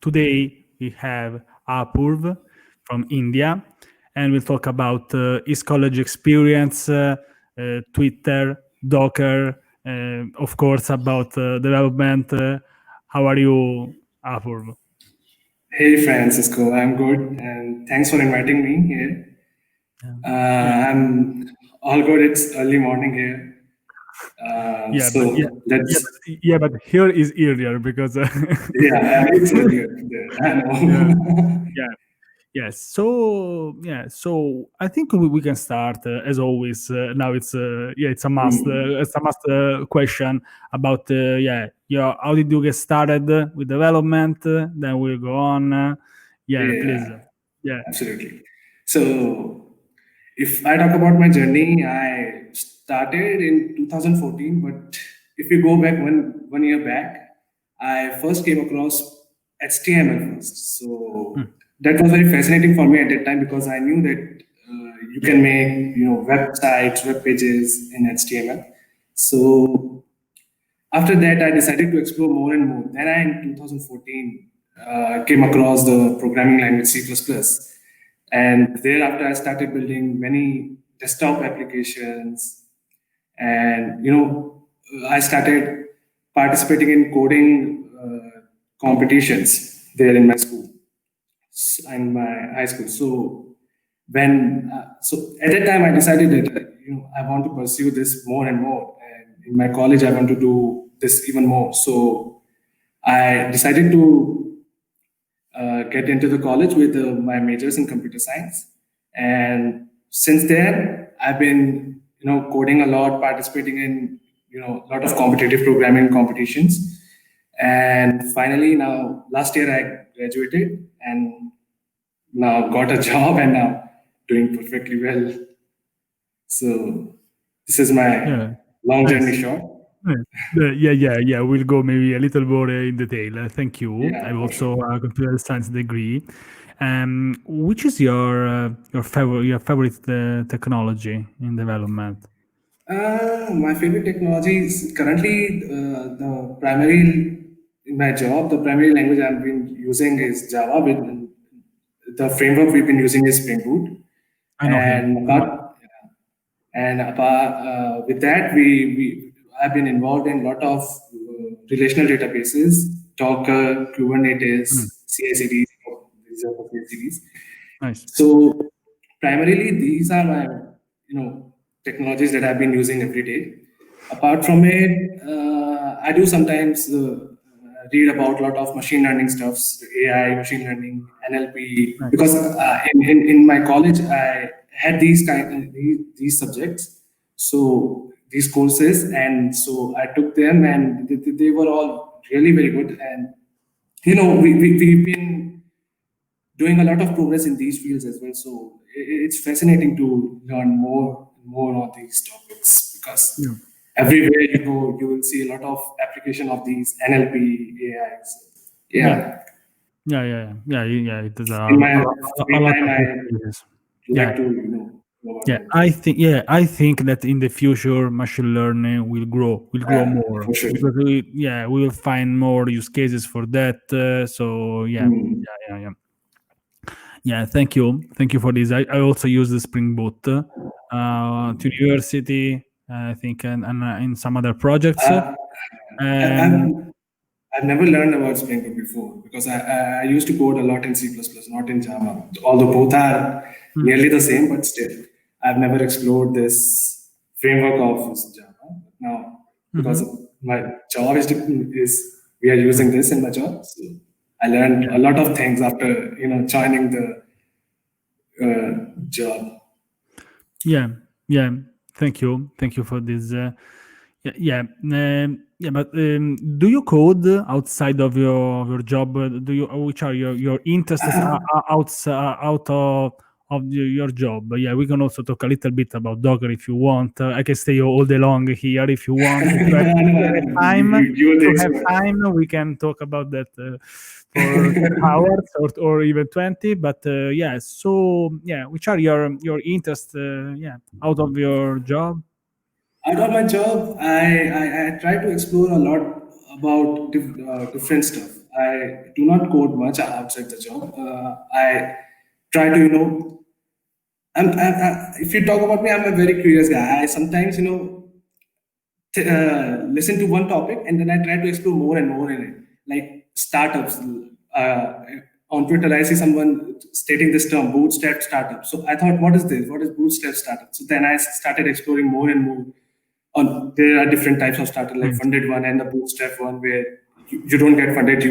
today we have Apoorv from India, and we'll talk about his college experience, Twitter, Docker, of course, about development. How are you, Apoorv? Hey, Francisco. I'm good, and thanks for inviting me here. I'm all good. It's early morning here. But here is earlier because it's earlier there. I know. Yes. So I think we can start as always. Now it's a must. It's a must question about how did you get started with development? Then we'll go on. Please. Absolutely. So if I talk about my journey, I started in 2014. But if you go back one year back, I first came across HTML first. So that was very fascinating for me at that time because I knew that you can make websites, web pages in HTML. So after that, I decided to explore more and more. Then I, in 2014, came across the programming language C++. And thereafter, I started building many desktop applications. And, I started participating in coding competitions there in my school, in my high school. So at that time, I decided that I want to pursue this more and more. And in my college, I want to do this even more. So I decided to get into the college with my majors in computer science. And since then, I've been coding a lot, participating in a lot of competitive programming competitions. And finally, now last year I graduated and now got a job and now doing perfectly well. So this is my long journey short. We'll go maybe a little more in detail. Thank you. Yeah, I've also a computer science degree. Which is your favorite technology in development? My favorite technology is currently the primary in my job. The primary language I've been using is Java. The framework we've been using is Spring Boot. I know him. Apart with that, I've been involved in a lot of relational databases, Docker, Kubernetes, CI/CD. These are the CICDs. Nice. So primarily, these are my technologies that I've been using every day. Apart from it, I do sometimes read about a lot of machine learning stuffs, AI, machine learning, NLP. Because in my college, I had these subjects, so these courses, and so I took them, and they were all really very good. And we've been doing a lot of progress in these fields as well. So it's fascinating to learn more on these topics because everywhere you go, you will see a lot of application of these NLP, AI. It is in my free time, I like to I think that in the future machine learning will grow more sure. because we will find more use cases for that. Thank you for this. I also use the Spring Boot to university, I think, and in some other projects. I've never learned about Spring Boot before because I used to code a lot in C++, not in Java. Although both are nearly the same, but still, I've never explored this framework of Java. Now, because my job is we are using this in my job, so I learned a lot of things after joining the job. Thank you for this. But do you code outside of your job? Which are your interests out of your job? We can also talk a little bit about Docker if you want. I can stay all day long here if you want. If you have time, we can talk about that for 10 hours or even 20. But which are your interests out of your job? Out of my job, I try to explore a lot about different stuff. I do not code much outside the job. I try to, if you talk about me, I'm a very curious guy. I sometimes, listen to one topic and then I try to explore more and more in it. Like startups. On Twitter, I see someone stating this term, bootstrap startup. So I thought, what is this? What is bootstrap startup? So then I started exploring more and more. There are different types of startup, like funded one and the bootstrap one, where you don't get funded,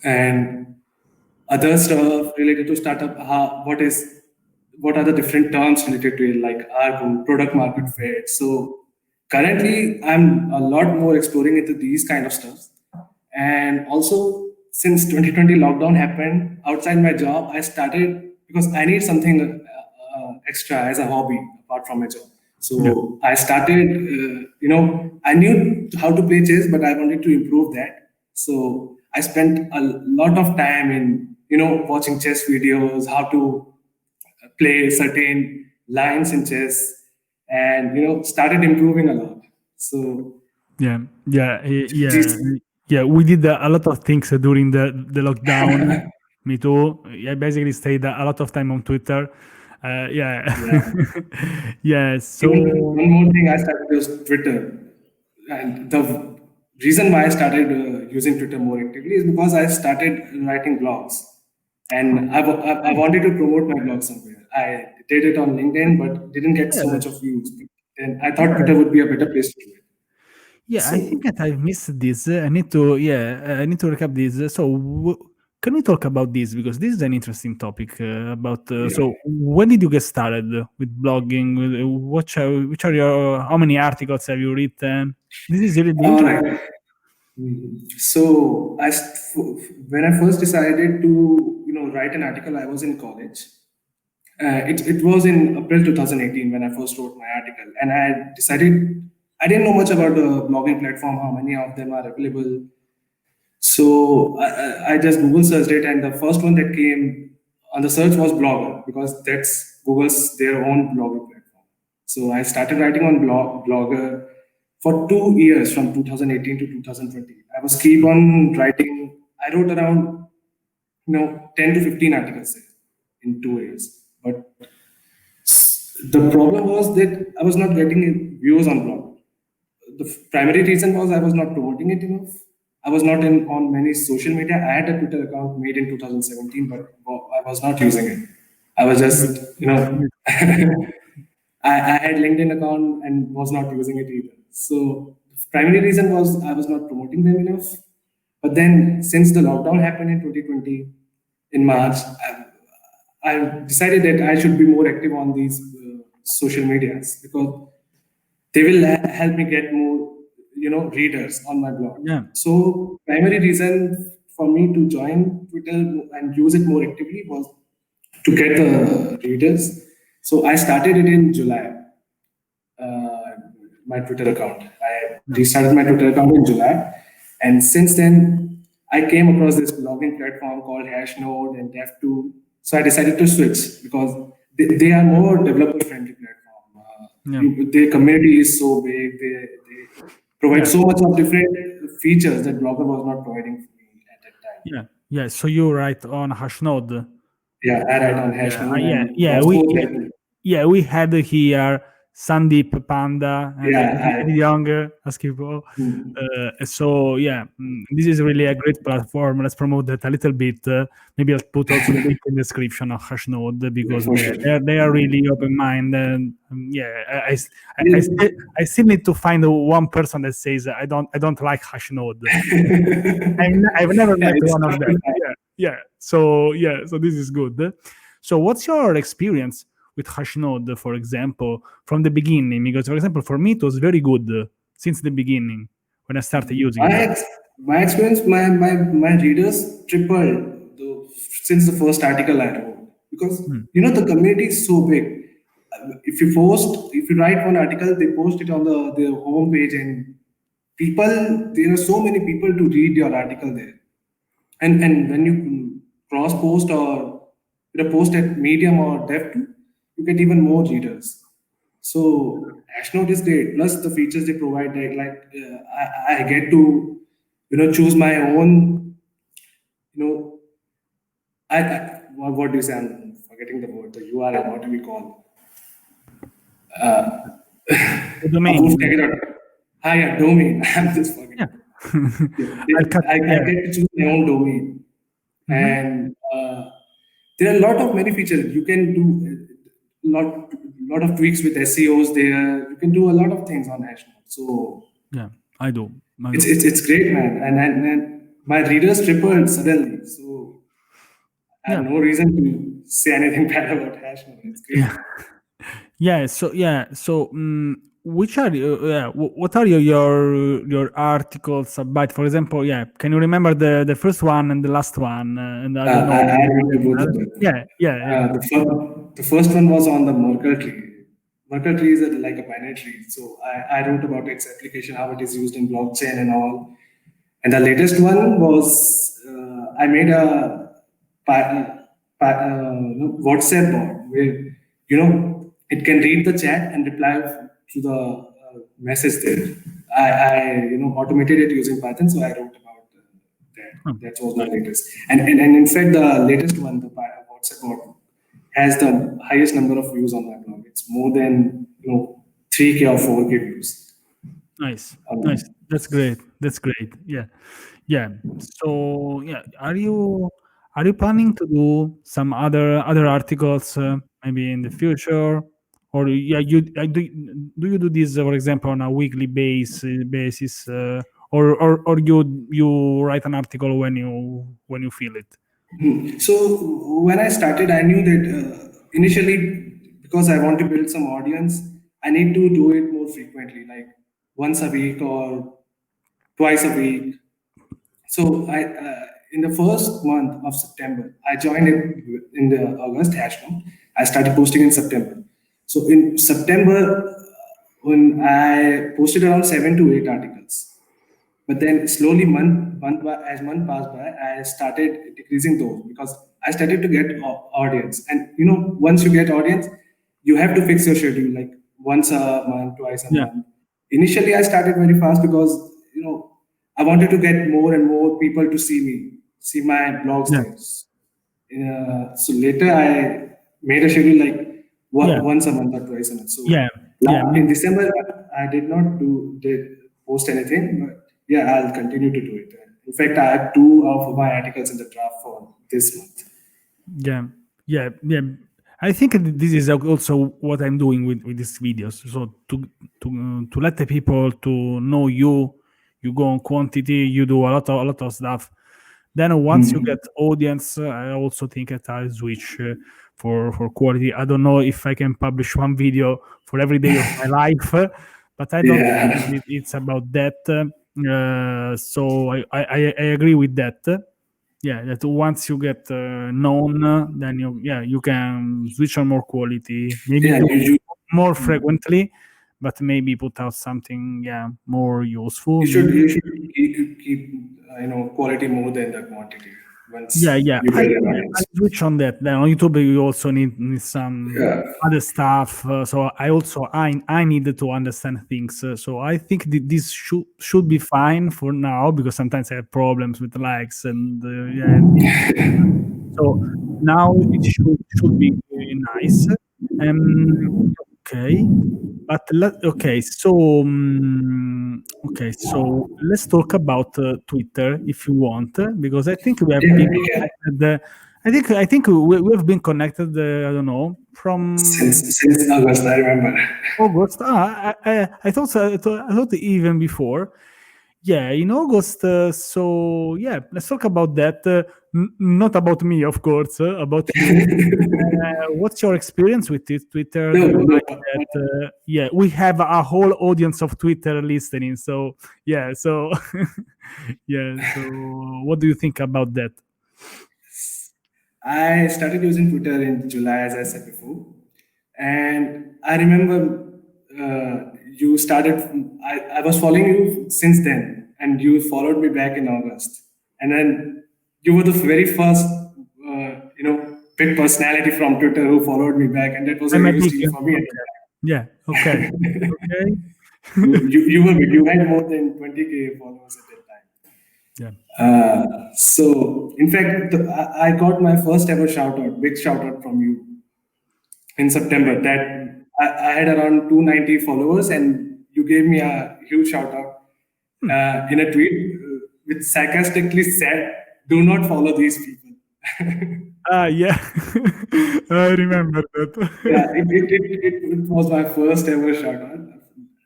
and other stuff related to startup. What are the different terms related to it, like ARPU, product market fit. So currently, I'm a lot more exploring into these kind of stuff. And also, since 2020 lockdown happened, outside my job, I started because I need something extra as a hobby apart from my job. So I started, I knew how to play chess, but I wanted to improve that. So I spent a lot of time in, watching chess videos, how to play certain lines in chess, and started improving a lot. So Yeah, yeah, this, yeah. We did a lot of things during the lockdown. Me too. I basically stayed a lot of time on Twitter. Yeah, yeah. yeah. So Even one more thing, I started use Twitter, and the reason why I started using Twitter more actively is because I started writing blogs, and I wanted to promote my blog somewhere. I did it on LinkedIn, but didn't get so yeah, much of views. And I thought yeah. Twitter would be a better place to do it. Yeah, I So think that I've missed this. I need to recap this. So, can we talk about this because this is an interesting topic about. yeah. So, when did you get started with blogging? Which are your how many articles have you written? This is really All interesting. right. So when I first decided to write an article, I was in college. It was in April 2018 when I first wrote my article, and I decided I didn't know much about the blogging platform, how many of them are available. So I just Google searched it, and the first one that came on the search was Blogger because that's Google's their own blogging platform. So I started writing on Blogger for 2 years from 2018 to 2020. I was keep on writing. I wrote around 10 to 15 articles there in 2 years. But the problem was that I was not getting views on blog. The primary reason was I was not promoting it enough. I was not on many social media. I had a Twitter account made in 2017, but I was not using it. I was just, I had LinkedIn account and was not using it either. So the primary reason was I was not promoting them enough. But then since the lockdown happened in 2020 in March, I decided that I should be more active on these social medias because they will help me get more readers on my blog. Yeah, So primary reason for me to join Twitter and use it more actively was to get the readers. So I started it in July, uh, my Twitter account. I restarted my Twitter account in July, and since then I came across this blogging platform called Hashnode and Dev2. So I decided to switch because they are more developer friendly platform. yeah, Their community is so big. They provide yeah, so much of different features that Blogger was not providing for me at that time. yeah, yeah. So you write on Hashnode. Yeah, I write on Yeah, Hashnode yeah, and yeah. also Dev2. Yeah, we had here Sandeep Panda and Yeah, Eddie Young basketball. So yeah, this is really a great platform. Let's promote that a little bit. Maybe I'll put also the link in the description of Hashnode yeah, because for sure. they are really open minded. And yeah, Yeah. I still need to find one person that says I don't like Hashnode. I've never Yeah, met it's one of tough them. to find. Yeah. So yeah, so this is good. So what's your experience with Hashnode, for example, from the beginning? Because, for example, for me it was very good since the beginning when I started using My it. my experience, my readers tripled since the first article I wrote because Hmm. the community is so big. If you write one article, they post it on their homepage, and there are so many people to read your article there. And when you cross post or post at Medium or Dev2, you get even more readers. So Ashnote is great. Plus the features they provide, I get to choose my own, you know, what do you say? I'm forgetting the word, the URL, what do we call? The domain. Apoorv Tyagi. Hi, yeah, domain. I'm just forgetting. Yeah. I get to choose my own domain. And there are a lot of many features. You can do lot of tweaks with SEOs there. You can do a lot of things on Hashnode. So Yeah, I do. it's great, man. And my readers tripled suddenly. So I have no reason to say anything bad about Hashnode. It's great. Yeah. So which are what are your articles about? For example, can you remember the first one and the last one? And I don't know. I remember both of them. Yeah. The first one was on the Merkle tree. Merkle tree is like a binary tree. So I wrote about its application, how it is used in blockchain and all. And the latest one was I made a WhatsApp bot where it can read the chat and reply to the message there. I automated it using Python, so I wrote about that. That was my latest. And in fact, the latest one, the WhatsApp bot, has the highest number of views on my blog. It's more than 3K or 4K views. Nice. That's great. Yeah. So are you planning to do some other articles maybe in the future, or do you do this for example on a weekly basis, or you write an article when you feel it? So when I started, I knew that initially, because I want to build some audience, I need to do it more frequently, like once a week or twice a week. So in the first month of September, I joined it in the August Hashnode. I started posting in September. So in September, when I posted around 7 to 8 articles. But then slowly, as month passed by, I started decreasing those because I started to get audience. And once you get audience, you have to fix your schedule like once a month, twice a month. Initially, I started very fast because I wanted to get more and more people to see my blogs there. So later, I made a schedule like once a month or twice a month. So in December, I did not post anything, but I'll continue to do it. In fact, I have 2 of my articles in the draft for this month. Yeah. I think this is also what I'm doing with these videos. So to let the people to know you go on quantity, you do a lot of stuff. Then once you get audience, I also think that I'll switch for quality. I don't know if I can publish one video for every day of my life, but I don't think it's about that. So I agree with that. That once you get known, then you can switch on more quality, maybe do more frequently, but maybe put out something more useful. You should keep quality more than the quantity. I switch on that. Then on YouTube you also need some other stuff. So I needed to understand things. So I think this should be fine for now, because sometimes I have problems with likes and so now it should be nice. Okay. But so let's talk about Twitter if you want, because I think we have been connected. I think we have been connected. I don't know, from since August. I remember August. I thought even before. Yeah, in August. So let's talk about that. Not about me, of course. About you. What's your experience with Twitter? Do you like that? We have a whole audience of Twitter listening. So So So what do you think about that? I started using Twitter in July, as I said before, and I remember you started. I was following you since then, and you followed me back in August, and then you were the very first, big personality from Twitter who followed me back, and that was a huge deal for me. Yeah. Okay. Okay. You had more than 20K followers at that time. Yeah. So, in fact, I got my first ever shout out, big shout out from you in September. That I had around 290 followers, and you gave me a huge shout out in a tweet, which sarcastically said, "Do not follow these people." Ah, yeah. I remember Yeah, that. it was my first ever shout out,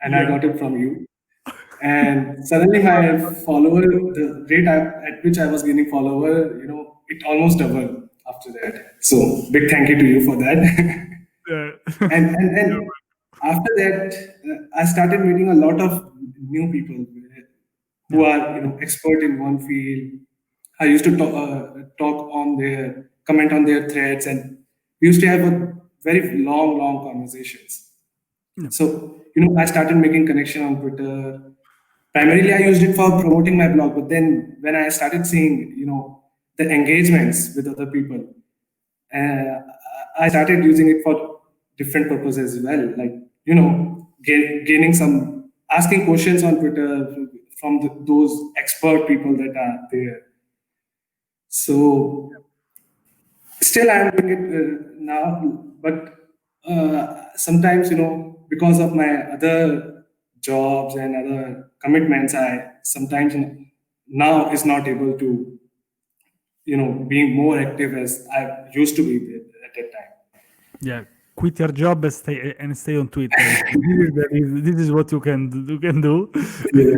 and I Yeah. got it from you. And suddenly, my follower, the rate at which I was gaining follower, it almost doubled after that. So, big thank you to you for that. Yeah. And after that, I started meeting a lot of new people who Yeah. are expert in one field. I used to talk on their comment on their threads, and we used to have a very long conversations. Yeah. So I started making connection on Twitter. Primarily, I used it for promoting my blog, but then when I started seeing the engagements with other people, uh, I started using it for different purposes as well, like gaining some asking questions on Twitter from those expert people that are there. So still, I'm doing it now, but sometimes because of my other jobs and other commitments, I sometimes now is not able to being more active as I used to be at that time. Yeah. Quit your job and stay on Twitter. This is what you can do. Yeah.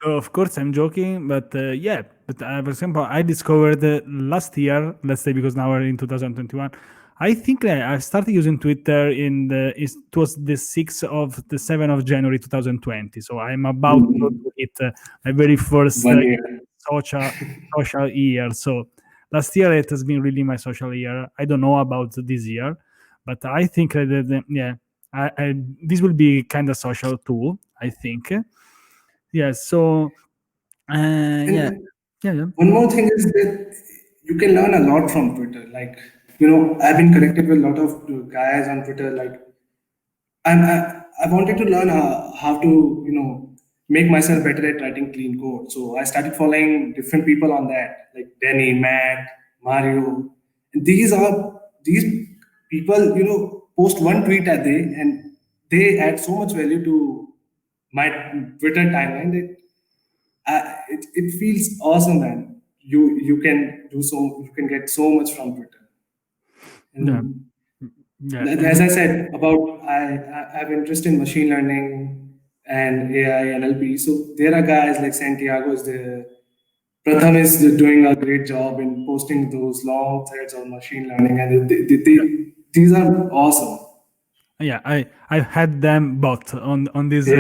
Of course, I'm joking, but yeah. But for example, I discovered last year, let's say, because now we're in 2021. I think I started using Twitter it was the 6th of the 7th of January 2020. So I'm about Mhm. to hit my very first 1 year. social social year. So last year it has been really my social year. I don't know about this year, but I think that yeah, this will be kind of social too. I think. Yeah. So yeah, And yeah, yeah, one more thing is that you can learn a lot from Twitter. Like, I've been connected with a lot of guys on Twitter. Like, and I wanted to learn how to, make myself better at writing clean code. So I started following different people on that, like Danny, Matt, Mario. And these people, post one tweet a day, and they add so much value to my Twitter timeline that it feels awesome, man. You can get so much from Twitter. yeah, And yeah, as I said about I have interest in machine learning and AI NLP. So there are guys like Santiago is there. Pratham is doing a great job in posting those long threads on machine learning, and yeah. these are awesome. Yeah, I've had them both Yeah, on this series.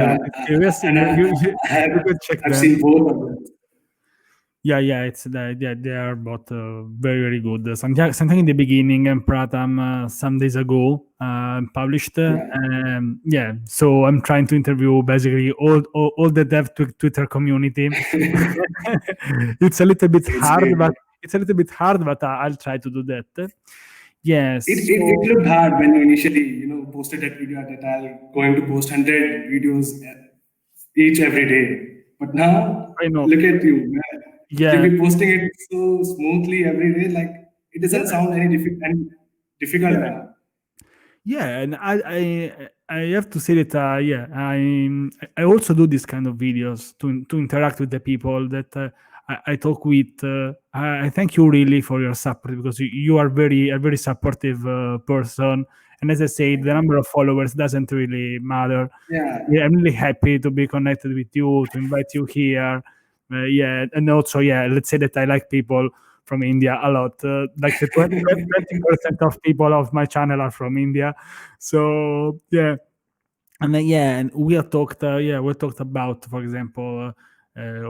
and You can check I've them. seen both of them. Yeah, yeah, yeah, they are both very, very good. Something in the beginning, and Pratham some days ago published. Yeah, Yeah, so I'm trying to interview basically all the Twitter community. It's a little bit it's hard, great. but I'll try to do that. Yes, It so looked hard when you initially, posted that video that I'll going to post 100 videos each every day. But now, I know. look at you, man. Yeah, You'll be posting it so smoothly every day. Like it yeah, doesn't sound any difficult yeah. now. Yeah, and I have to say that yeah, I also do this kind of videos to interact with the people that I talk with. I thank you really for your support because you are a very supportive person. And as I say, the Thank you. number of followers doesn't really matter. Yeah, Yeah, I'm really happy to be connected with you, to invite you here. Yeah, and also, yeah, let's say that I like people from India a lot. Like the 20% of people of my channel are from India. So, yeah. And then, yeah, and we talked about, for example,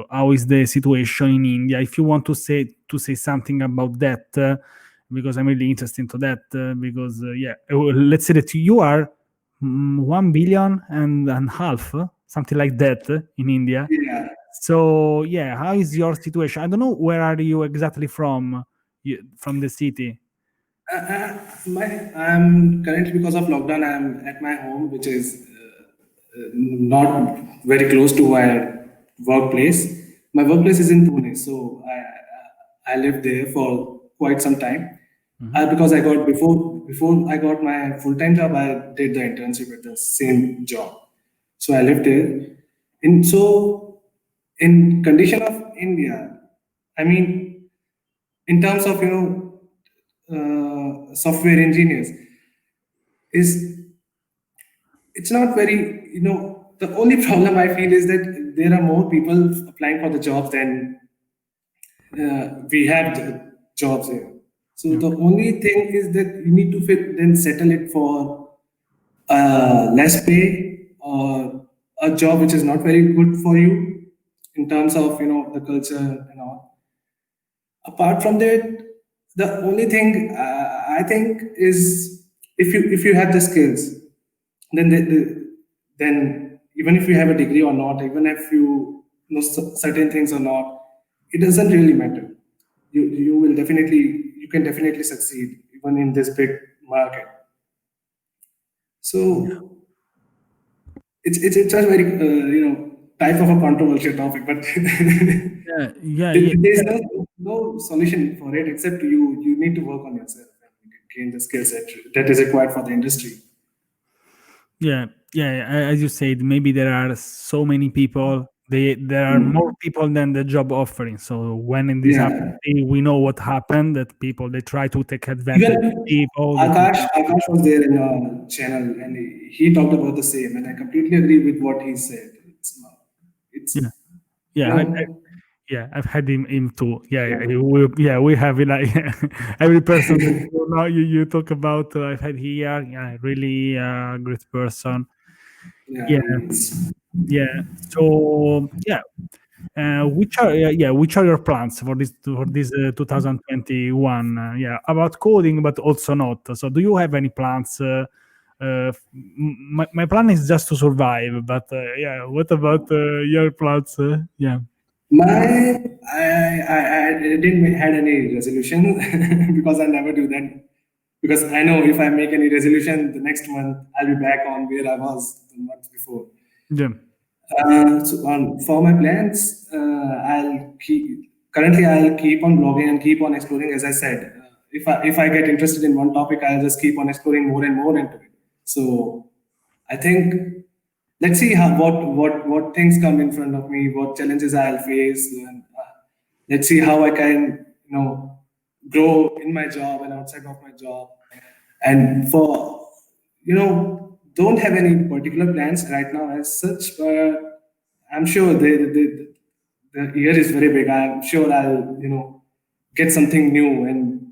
how is the situation in India. If you want to say something about that, because I'm really interested into that, because yeah, let's say that you are 1 billion and half, something like that, in India. yeah. So yeah, how is your situation? I don't know where are you exactly from, from the city. I'm currently because of lockdown. I'm at my home, which is not very close to my workplace. My workplace is in Pune, so I lived there for quite some time. Because I got before I got my full time job, I did the internship at the same job. So I lived there. And so in condition of India, I mean, in terms of software engineers, is it's not very the only problem I feel is that there are more people applying for the jobs than we have the jobs here. So the only thing is that you need to then settle it for less pay or a job which is not very good for you in terms of the culture and all. Apart from that, the only thing I think is if you have the skills, then then even if you have a degree or not, even if you know certain things or not, it doesn't really matter. You can definitely succeed even in this big market. So it's a very type of a controversial topic, but there's no solution for it except you need to work on yourself and gain the skill set that is required for the industry. As you said, maybe there are so many people. There are more people than the job offering. So when in this happens, we know what happened. That people they try to take advantage of Even people. Akash was there in our channel and he talked about the same, and I completely agree with what he said. It's I've had him too. We have like every person that now you talk about. I've had here. Yeah, really great person. So which are your plans for this 2021? About coding, but also not. So do you have any plans? My plan is just to survive, but what about your plans? I didn't had any resolution because I never do that. Because I know if I make any resolution, the next month I'll be back on where I was the month before. Yeah. For my plans, I'll keep on blogging and keep on exploring. As I said, if I get interested in one topic, I'll just keep on exploring more and more into it. So I think let's see what things come in front of me, what challenges I'll face, and let's see how I can grow in my job and outside of my job. And for don't have any particular plans right now as such, but I'm sure the year is very big. I'm sure I'll get something new and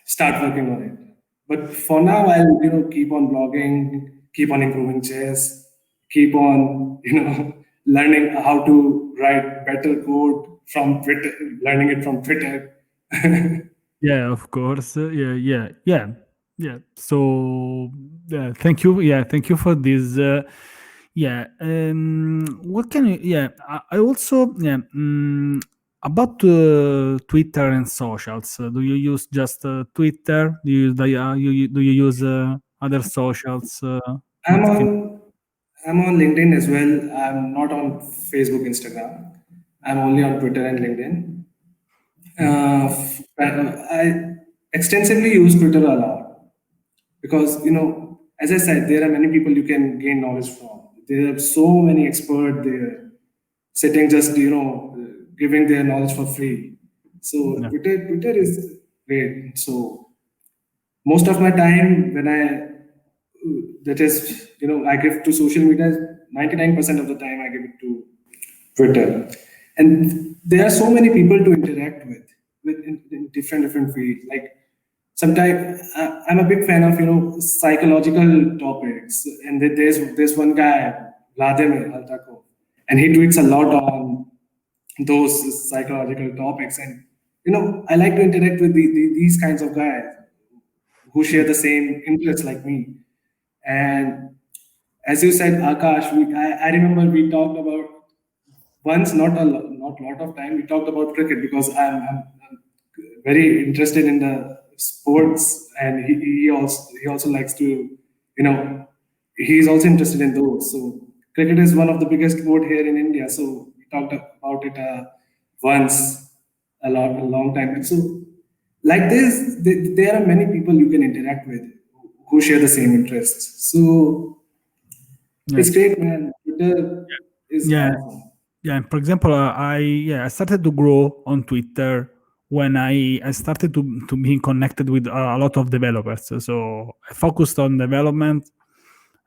start working on it. But for now, I'll keep on blogging, keep on improving chess, keep on learning how to write better code from Twitter, learning it from Twitter. Yeah, of course. So, thank you. Yeah, thank you for this. What can you? I also about Twitter and socials. Do you use just Twitter? Do you use other socials? I'm What can? on I'm on LinkedIn as well. I'm not on Facebook, Instagram. I'm only on Twitter and LinkedIn. I extensively use Twitter a lot because as I said, there are many people you can gain knowledge from. There are so many experts there sitting just giving their knowledge for free. So Twitter is great. So most of my time when that is I give to social media, 99% of the time I give it to Twitter. And there are so many people to interact with in different fields. Like sometimes I'm a big fan of psychological topics, and there's one guy, Vladimir Altako, and he tweets a lot on those psychological topics. And I like to interact with these kinds of guys who share the same interests like me. And as you said, Akash, I remember we talked about once, not lot of time. We talked about cricket because I'm very interested in the sports, and he also likes to, he's also interested in those. So cricket is one of the biggest sport here in India. So we talked about it once a long time. And so, like this, there are many people you can interact with who share the same interests. So Yeah. it's great, man. Twitter is Yeah. awesome. Yeah. For example, I started to grow on Twitter when I started to be connected with a lot of developers. So I focused on development.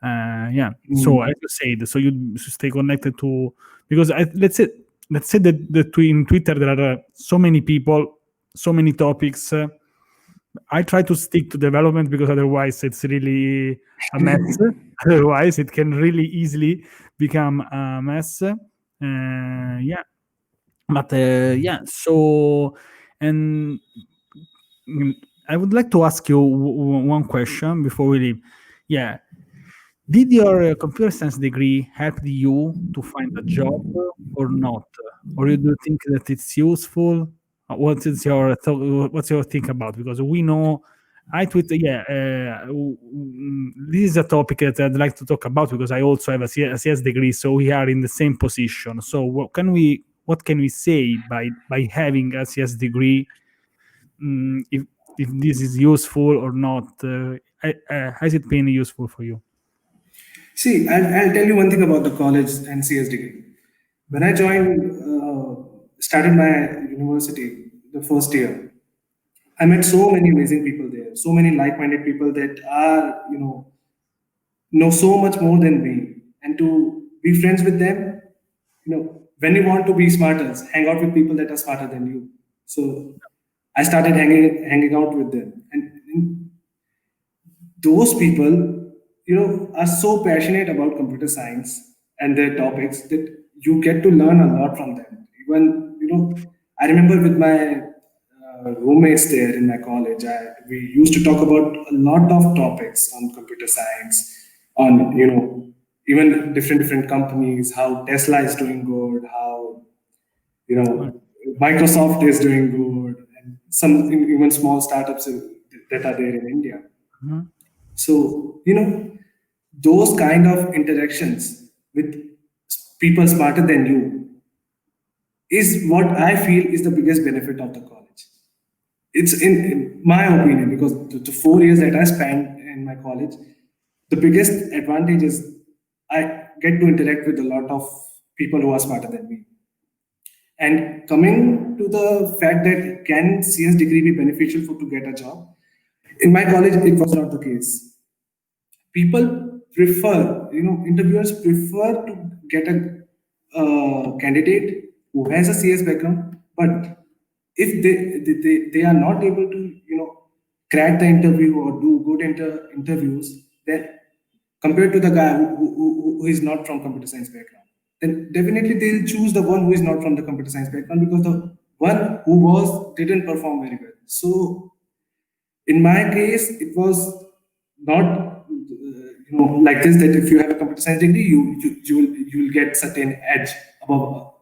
Yeah. So as Mm. you said, so you should stay connected to, because let's say that in Twitter there are so many people, so many topics. I try to stick to development because otherwise it's really a mess. Otherwise, it can really easily become a mess. Yeah, but yeah. So, and mm, I would like to ask you one question before we leave. Yeah, did your computer science degree help you to find a job or not? Or you do think that it's useful? What is your what's your think about? Because we know I tweet, yeah. This is a topic that I'd like to talk about because I also have a CS degree, so we are in the same position. So what can we say by having a CS degree? If this is useful or not? Has it been useful for you? See, I'll tell you one thing about the college and CS degree. When I started my university, the first year, I met so many amazing people there, so many like-minded people that are, know so much more than me. And to be friends with them, when you want to be smarter, hang out with people that are smarter than you. So I started hanging out with them, and those people, are so passionate about computer science and their topics that you get to learn a lot from them. Even, I remember with my roommates there in my college, we used to talk about a lot of topics on computer science, on, even different companies, how Tesla is doing good, how, Right. Microsoft is doing good, and some even small startups that are there in India. Mhm. So, those kind of interactions with people smarter than you is what I feel is the biggest benefit of the college. It's in my opinion, because the 4 years that I spent in my college, the biggest advantage is I get to interact with a lot of people who are smarter than me. And coming to the fact that can CS degree be beneficial for to get a job? In my college, it was not the case. People prefer, interviewers prefer to get a candidate who has a CS background, but if they are not able to, crack the interview or do good interviews, then compared to the guy who is not from computer science background, then definitely they'll choose the one who is not from the computer science background because the one who was didn't perform very well. So in my case, it was not like this, that if you have a computer science degree, you will get certain edge above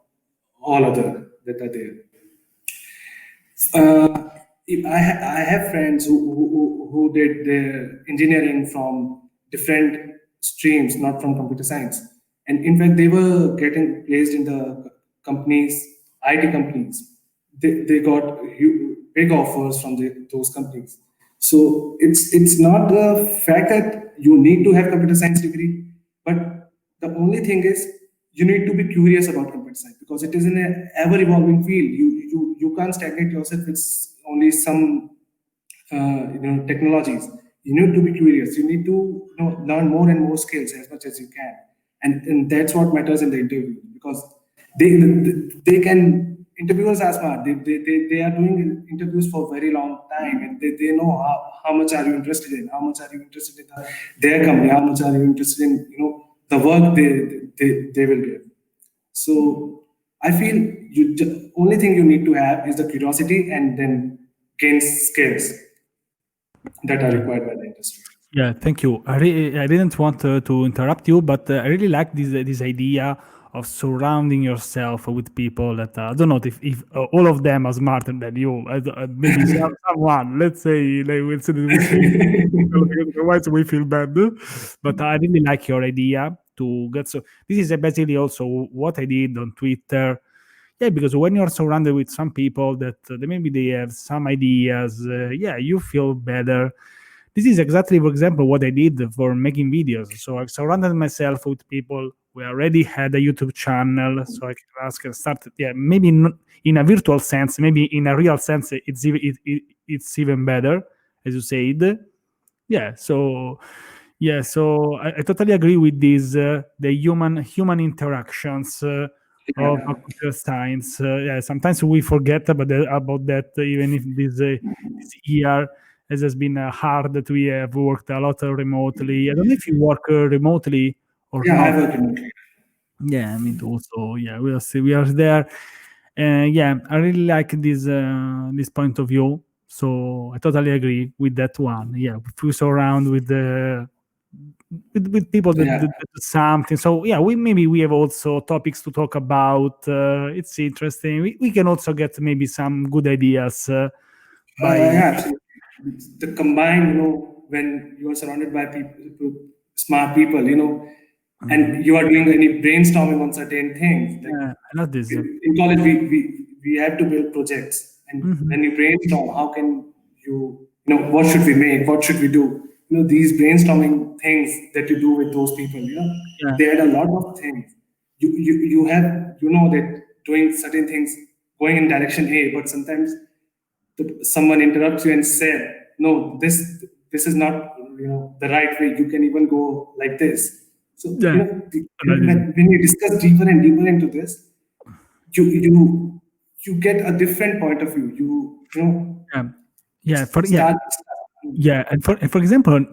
all other that are there. Uh, I have friends who did their engineering from different streams, not from computer science. And in fact, they were getting placed in the companies, IT companies. They got big offers from those companies. So it's not the fact that you need to have computer science degree, but the only thing is you need to be curious about computer science because it is in an ever evolving field. You can't stagnate yourself with only some technologies. You need to be curious. You need to learn more and more skills as much as you can, and that's what matters in the interview because they can. Interviewers are smart. They are doing interviews for a very long time, and they know how much are you interested in, how much are you interested in their company, how much are you interested in the work they will give. So I feel only thing you need to have is the curiosity and then gain skills that are Yeah. required by the industry. Yeah, thank you. I didn't want to interrupt you, but I really like this idea of surrounding yourself with people that I don't know if all of them are smarter than you. Maybe someone, let's say, like, we'll say that we say because otherwise we feel bad. But I really like your idea to get so. This is basically also what I did on Twitter. because when you're surrounded with some people that maybe they have some ideas, you feel better. This is exactly, for example, what I did for making videos. So I've surrounded myself with people who already had a YouTube channel, so I can ask and start. Yeah, maybe not in a virtual sense, maybe in a real sense, it's even better, as you said. Yeah. So I totally agree with this. The human interactions of Yeah. computer science. Sometimes we forget about that, even if this year has been hard, that we have worked a lot remotely. I don't know if you work remotely or Yeah, I not. work remotely. Yeah, me too. So yeah, we'll see. We are there. Yeah, I really like this point of view. So I totally agree with that one. Yeah, if we surround with the with people Yeah. that do something. So yeah, we have also topics to talk about. It's interesting. We can also get maybe some good ideas by Yeah, absolutely. The combined, when you are surrounded by people, smart people, and Mhm. you are doing any brainstorming on certain things. Like Yeah, I love this. in college, we have to build projects, and Mhm. when you brainstorm, how can what should we make? What should we do? These brainstorming things that you do with those people, Yeah, they had a lot of things. You have that doing certain things going in direction A, but sometimes someone interrupts you and said, no, this is not the right way. You can even go like this. So yeah, I love this. when you discuss deeper and deeper into this, you get a different point of view. Yeah, yeah, for yeah, start. yeah, and for example,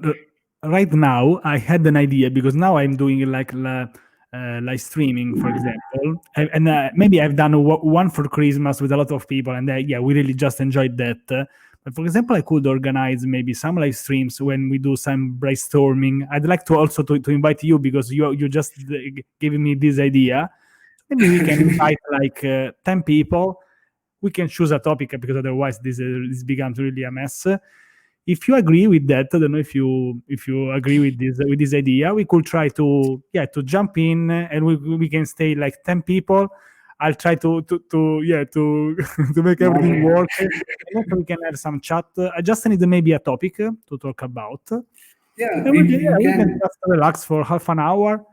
right now I had an idea because now I'm doing like live streaming, for example, and maybe I've done one for Christmas with a lot of people, and yeah, we really just enjoyed that. But for example, I could organize maybe some live streams when we do some brainstorming. I'd like to also to invite you because you just giving me this idea. Maybe we can invite like 10 people. We can choose a topic because otherwise this becomes really a mess. If you agree with that, I don't know if you agree with this idea. We could try to jump in, and we can stay like 10 people. I'll try to to make everything Okay. work. And also we can have some chat. I just need maybe a topic to talk about. Yeah, And we we can can. just relax for half an hour,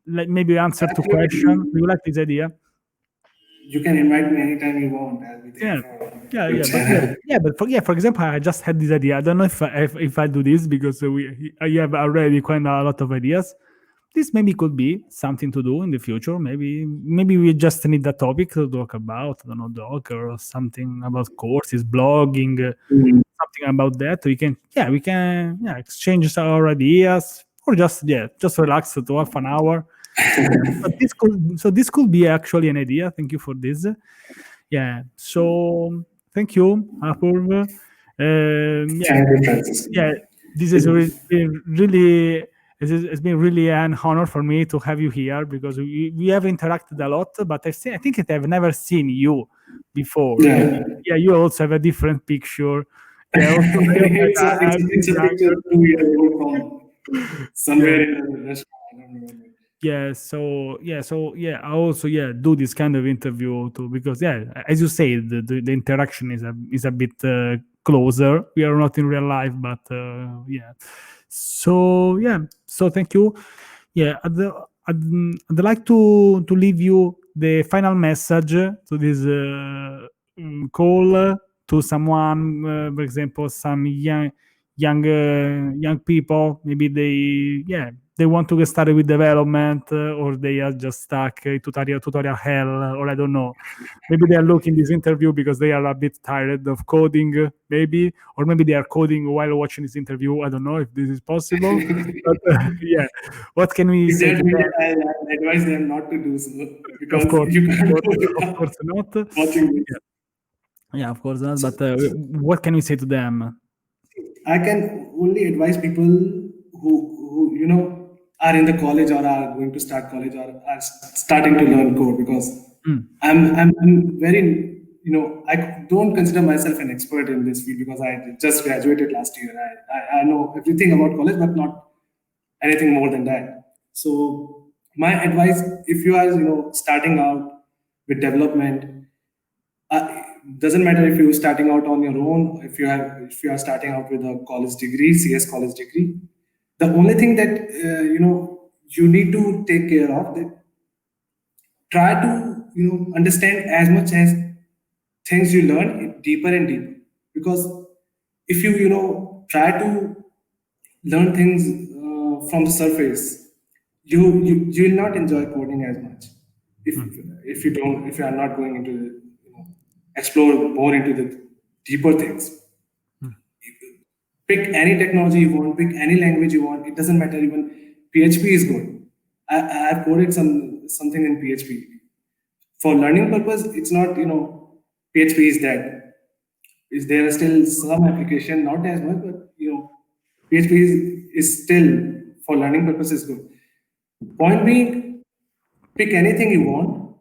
like maybe answer to questions. Do Absolutely. you like this idea? You can invite me anytime you want. I'll be there Yeah, for yeah, but future. for example, I just had this idea. I don't know if I do this because I have already quite a lot of ideas. This maybe could be something to do in the future. Maybe we just need a topic to talk about. I don't know, Docker or something about courses, blogging, something about that. We can exchange our ideas or just relax to half an hour. This could be actually an idea. Thank you for this. Yeah. So thank you, Apoorv. Yeah, Thank you, Francisco. yeah. This is It- really. It's been really an honor for me to have you here because we have interacted a lot, but I think that I've never seen you before. Maybe yeah. you also have a different picture. Yeah, also I look like It's I'm a picture younger. 2 years old from Yeah, somewhere in the restaurant. I don't remember. I also do this kind of interview too because as you say, the interaction is a bit closer. We are not in real life, but so thank you. I'd like to leave you the final message to this call to someone, for example, some young people. Maybe they want to get started with development, or they are just stuck in tutorial hell, or I don't know. Maybe they are looking this interview because they are a bit tired of coding, maybe, or maybe they are coding while watching this interview. I don't know if this is possible, but yeah, what can we If say they're to doing them? it, I'll advise them not to do so Of because course, you of can't course, do it of without course not. watching this. Yeah, yeah, of course not. So, But what can we say to them? I can only advise people who are in the college or are going to start college or are starting to learn code because Mm, I'm very I don't consider myself an expert in this field because I just graduated last year. I know everything about college, but not anything more than that. So my advice, if you are starting out with development. Doesn't matter if you're starting out on your own, if you are starting out with a college degree, CS college degree. The only thing that you need to take care of, that try to understand as much as things you learn deeper and deeper. Because if try to learn things from the surface, you will not enjoy coding as much. If you are not going into explore more into the deeper things. Pick any technology you want, pick any language you want. It doesn't matter. Even PHP is good. I've coded something in PHP. For learning purpose, it's not PHP is dead. Is there still some application, not as much, but PHP is still for learning purposes good. Point being, pick anything you want.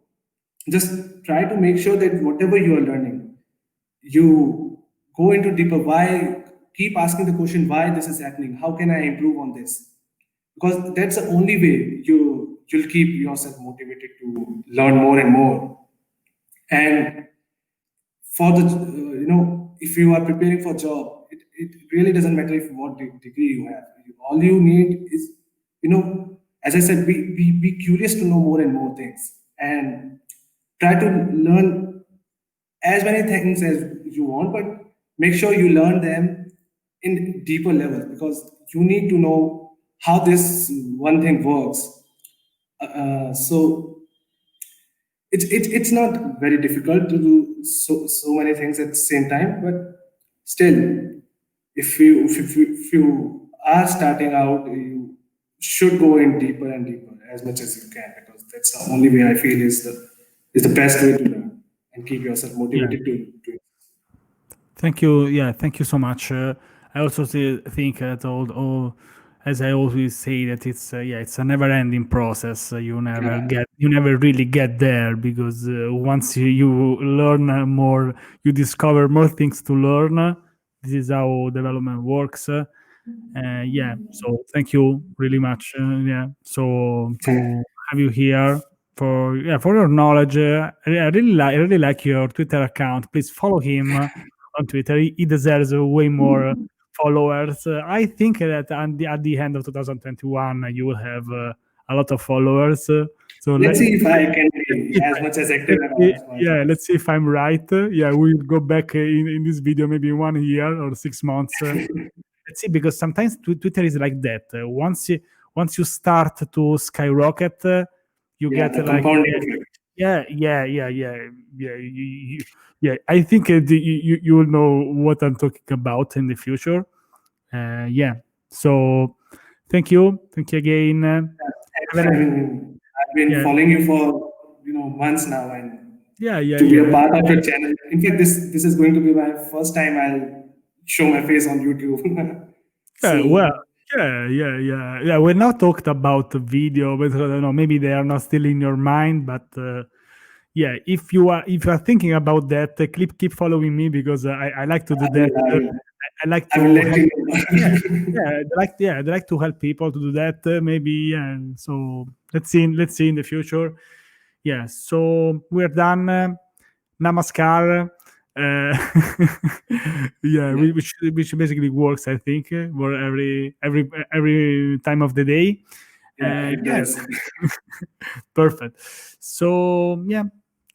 Just try to make sure that whatever you are learning, you go into deeper. Why? Keep asking the question, why this is happening? How can I improve on this? Because that's the only way you'll keep yourself motivated to learn more and more. And for the if you are preparing for job, it really doesn't matter what degree you have. All you need is as I said, be curious to know more and more things, and try to learn as many things as you want, but make sure you learn them in deeper levels, because you need to know how this one thing works. So it's not very difficult to do so many things at the same time, but still, if you are starting out, you should go in deeper and deeper as much as you can, because that's the only way I feel is the best way to learn and keep yourself motivated to do it. Thank you. Yeah, thank you so much. I also think that as I always say, that it's a never-ending process. You never really get there, because once you learn more, you discover more things to learn. This is how development works. So thank you really much. So to have you here for your knowledge. I really like your Twitter account. Please follow him on Twitter. He deserves way more followers. I think that at the end of 2021, you will have a lot of followers. So let's see if I can be as much as active as possible. Let's see if I'm right. We'll go back in this video maybe in 1 year or 6 months. Let's see, because sometimes Twitter is like that. Once you start to skyrocket, you get the like compound effect. I think you will know what I'm talking about in the future. So thank you again. I've been following you for months now, and to be yeah. a part of your channel. In fact, this is going to be my first time I'll show my face on YouTube. We're not talked about the video, but I don't know, maybe they are not still in your mind, but if you are thinking about that, keep following me, because I like to do that. I like to let you know. I like to help people to do that. Maybe so let's see in the future. So we're done. Namaskar. Which basically works, I think, for every time of the day. It does. Perfect. So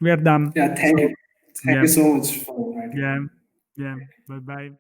we are done. Thank you. Thank you so much for inviting me. Bye bye.